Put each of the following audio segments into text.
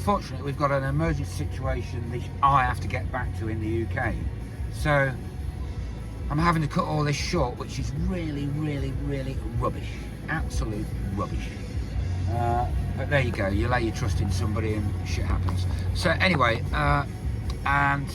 unfortunately, we've got an emergency situation that I have to get back to in the UK. So I'm having to cut all this short, which is really, really, really rubbish. Absolute rubbish. But there you go. You lay your trust in somebody and shit happens. So anyway, and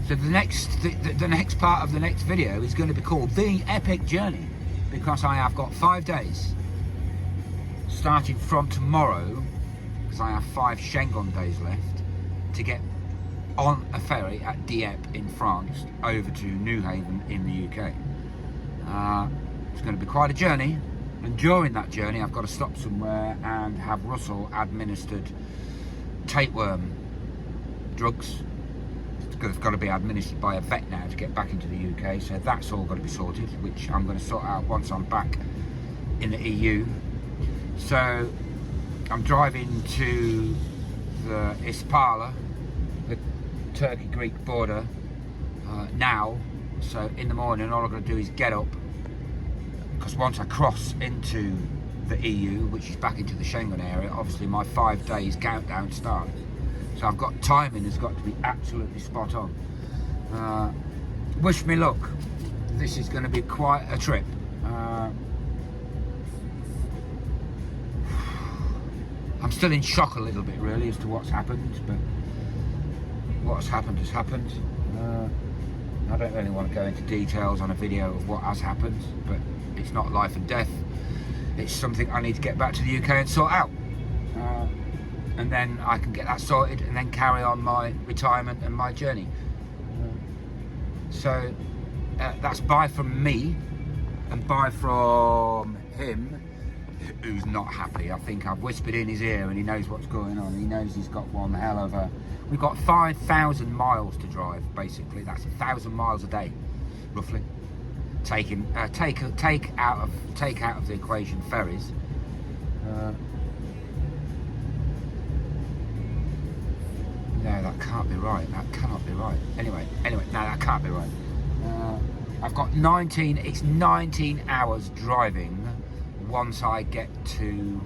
so the next part of the next video is going to be called The Epic Journey, because I have got 5 days starting from tomorrow, because I have 5 Schengen days left to get on a ferry at Dieppe in France over to Newhaven in the UK. It's going to be quite a journey, and during that journey I've got to stop somewhere and have Russell administered tapeworm drugs. It's got to be administered by a vet now to get back into the UK, so that's all got to be sorted, which I'm going to sort out once I'm back in the EU. So I'm driving to the Ispala, the Turkey-Greek border now. So in the morning all I've got to do is get up, because once I cross into the EU, which is back into the Schengen area, obviously my 5 days countdown starts. So I've got timing has got to be absolutely spot on. Wish me luck. This is going to be quite a trip. I'm still in shock a little bit really as to what's happened, but what's happened has happened. I don't really want to go into details on a video of what has happened, but it's not life and death. It's something I need to get back to the UK and sort out. And then I can get that sorted and then carry on my retirement and my journey. So that's bye from me and bye from him, who's not happy. I think I've whispered in his ear and he knows what's going on. He knows he's got one hell of a... We've got 5,000 miles to drive, basically. That's 1,000 miles a day, roughly. Take out of the equation ferries. No, that can't be right. That cannot be right. Anyway, no, that can't be right. I've got 19. It's 19 hours driving once I get to.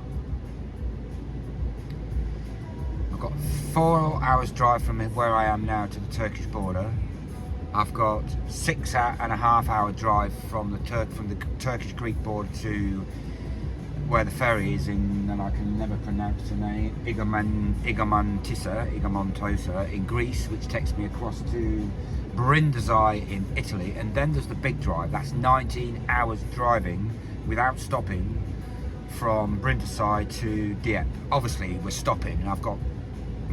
I've got 4 hours drive from where I am now to the Turkish border. I've got 6.5 hour drive from the Turkish-Greek border to where the ferry is in, and I can never pronounce the name, Igamontosa in Greece, which takes me across to Brindisi in Italy, and then there's the big drive. That's 19 hours driving without stopping from Brindisi to Dieppe. Obviously we're stopping, and I'm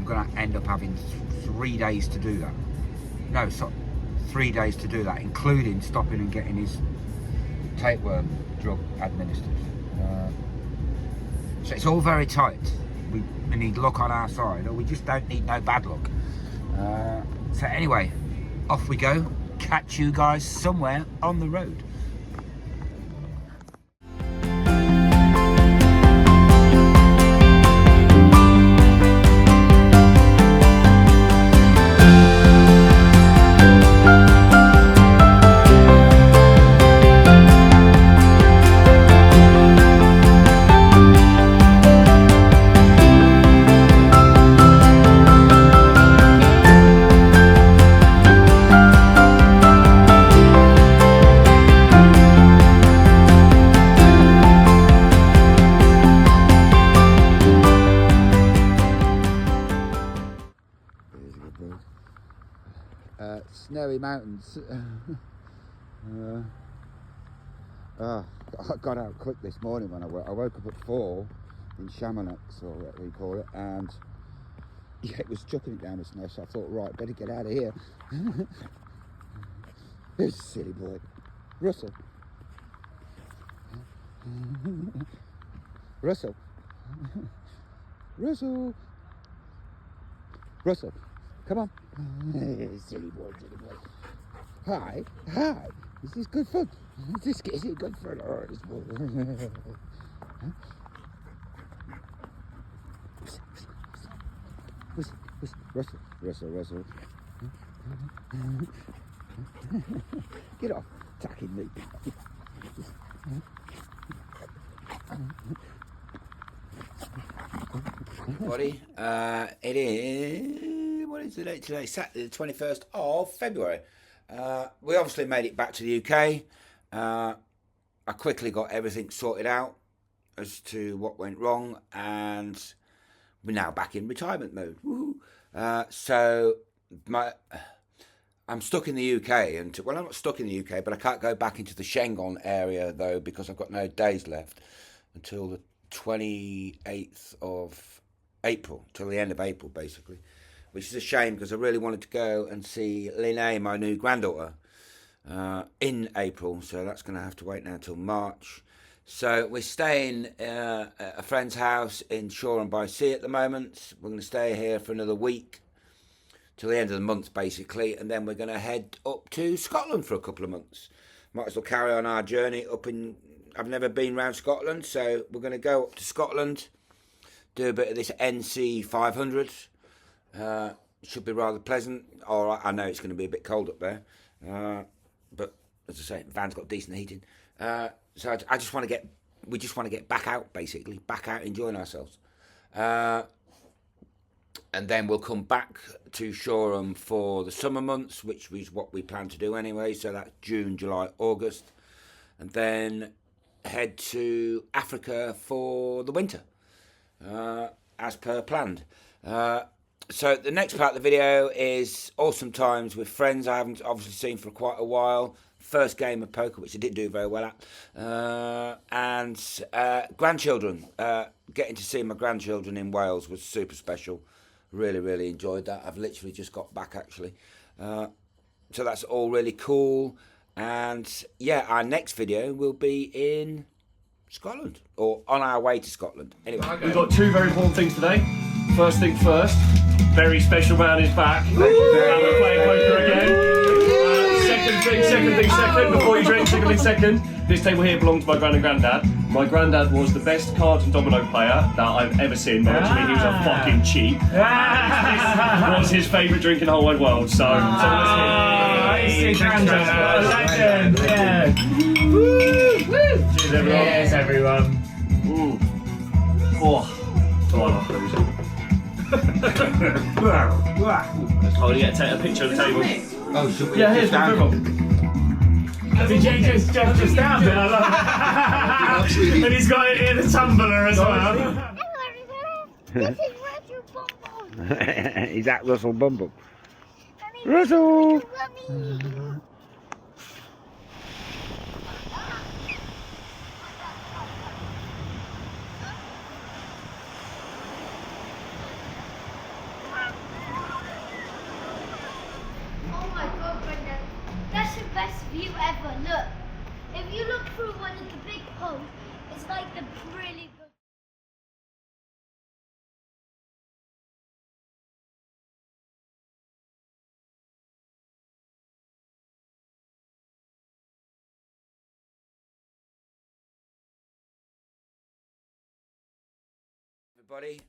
going to end up having 3 days to do that. No, so 3 days to do that, including stopping and getting his tapeworm drug administered. So it's all very tight. We need luck on our side, or we just don't need no bad luck. So anyway, off we go. Catch you guys somewhere on the road. Snowy mountains. I got out quick this morning when I woke up at 4 in Chamonix, or what we call it, and yeah, it was chucking it down the snow, so I thought, right, better get out of here. This silly boy. Russell. Russell. Russell. Russell. Come on. Silly boy, silly boy. Hi. Is this good fun? Is it good fun? Oh, this boy. Russell. Get off attacking me. Everybody, it is, what is the date today? Saturday the 21st of February. We obviously made it back to the UK. I quickly got everything sorted out as to what went wrong, and we're now back in retirement mode. So I'm stuck in the UK, and well, I'm not stuck in the UK, but I can't go back into the Schengen area though because I've got no days left until the 28th of April, till the end of April, basically, which is a shame because I really wanted to go and see Linnae, my new granddaughter, in April. So that's going to have to wait now until March. So we're staying at a friend's house in Shoreham by Sea at the moment. We're going to stay here for another week till the end of the month, basically, and then we're going to head up to Scotland for a couple of months. Might as well carry on our journey up in. I've never been round Scotland, so we're going to go up to Scotland, do a bit of this NC 500. Should be rather pleasant. Or I know it's going to be a bit cold up there, but as I say, the van's got decent heating. So I just want to get. We just want to get back out, basically, back out enjoying ourselves. And then we'll come back to Shoreham for the summer months, which is what we plan to do anyway. So that's June, July, August. And then head to Africa for the winter, as per planned. So the next part of the video is awesome times with friends I haven't obviously seen for quite a while. First game of poker, which I didn't do very well at. And grandchildren. Getting to see my grandchildren in Wales was super special. Really, really enjoyed that. I've literally just got back, actually. So that's all really cool. And yeah, our next video will be in Scotland, or on our way to Scotland. Anyway, we've got two very important things today. First thing first, very special man is back. And we're playing poker again. Second, before you drink, second. This table here belonged to my gran and granddad. My granddad was the best cards and domino player that I've ever seen. But actually, he was a fucking cheat. This was his favourite drink in the whole wide world. So let's hear it. Legend, yeah. Woo! Cheers, everyone. Cheers, everyone. Oh, you get to take a picture of the table. oh, should we? Yeah, here's the ribbon. Did you just down it? I love it. And he's got it in a tumbler as well. Hello everyone, this is Russell Bumble. Is that Russell Bumble? And Russell! Rummy. Oh my god, Brendan, that's the best view ever. Look, if you look through one of the big holes, it's like the really good. Everybody,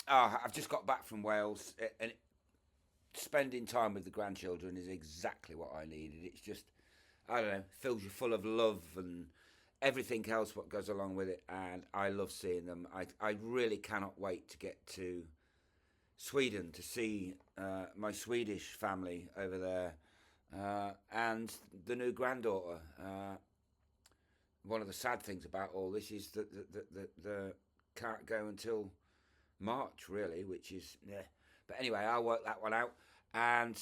I've just got back from Wales, and spending time with the grandchildren is exactly what I needed. It's just, I don't know, fills you full of love and everything else what goes along with it, and I love seeing them. I really cannot wait to get to Sweden to see my Swedish family over there, and the new granddaughter. One of the sad things about all this is that the can't go until March, really, which is, yeah. But anyway, I'll work that one out. And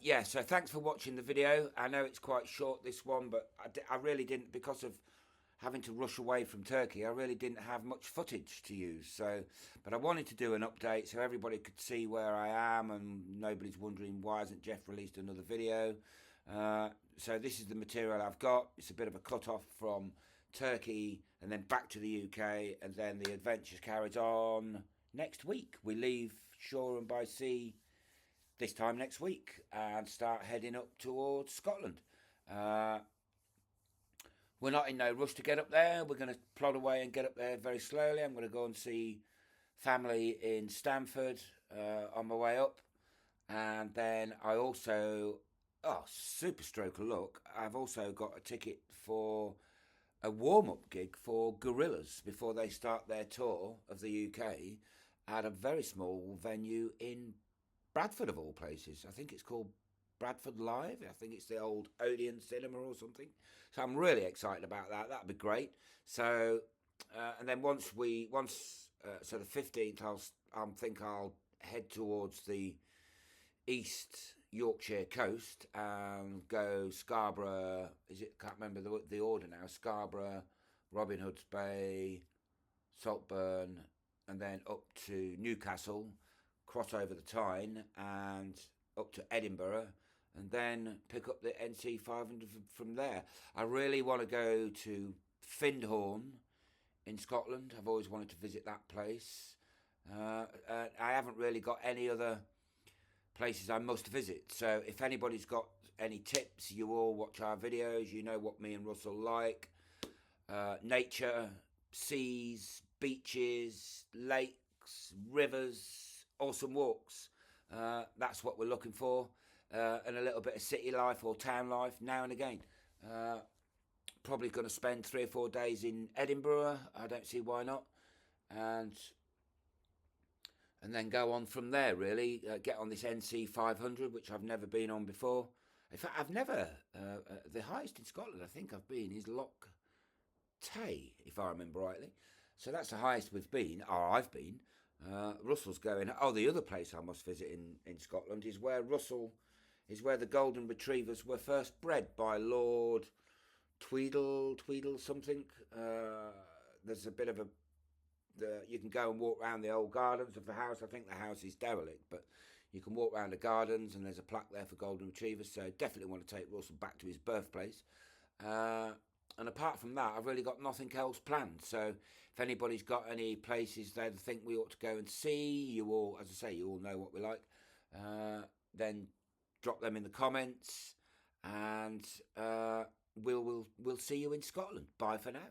yeah, so thanks for watching the video. I know it's quite short, this one, but I really didn't, because of having to rush away from Turkey, I really didn't have much footage to use. So, but I wanted to do an update so everybody could see where I am and nobody's wondering why hasn't Jeff released another video. So this is the material I've got. It's a bit of a cut-off from Turkey and then back to the UK, and then the adventure carries on next week. We leave Shoreham by Sea this time next week and start heading up towards Scotland. We're not in no rush to get up there. We're going to plod away and get up there very slowly. I'm going to go and see family in Stamford on my way up. And then I also, super stroke of luck, I've also got a ticket for a warm-up gig for Gorillaz before they start their tour of the UK at a very small venue in Bradford, of all places. I think it's called Bradford Live. I think it's the old Odeon Cinema or something. So I'm really excited about that. That'd be great. So, and then once so the 15th, I think I'll head towards the East Yorkshire coast and go Scarborough. Can't remember the order now. Scarborough, Robin Hood's Bay, Saltburn, and then up to Newcastle, cross over the Tyne, and up to Edinburgh, and then pick up the NC 500 from there. I really want to go to Findhorn in Scotland. I've always wanted to visit that place. I haven't really got any other places I must visit. So if anybody's got any tips, you all watch our videos, you know what me and Russell like. Nature, seas, beaches, lakes, rivers, awesome walks. That's what we're looking for. And a little bit of city life or town life now and again. Probably going to spend 3 or 4 days in Edinburgh. I don't see why not. And then go on from there, really. Get on this NC 500, which I've never been on before. In fact, I've never... the highest in Scotland I think I've been is Loch Tay, if I remember rightly. So that's the highest we've been, or I've been. Russell's going... Oh, the other place I must visit in Scotland is where the golden retrievers were first bred by Lord Tweedle something. There's a bit of a... you can go and walk around the old gardens of the house. I think the house is derelict, but you can walk around the gardens and there's a plaque there for golden retrievers. So definitely want to take Russell back to his birthplace. And apart from that, I've really got nothing else planned. So if anybody's got any places they think we ought to go and see, you all, as I say, you all know what we like, then drop them in the comments, and we'll see you in Scotland. Bye for now.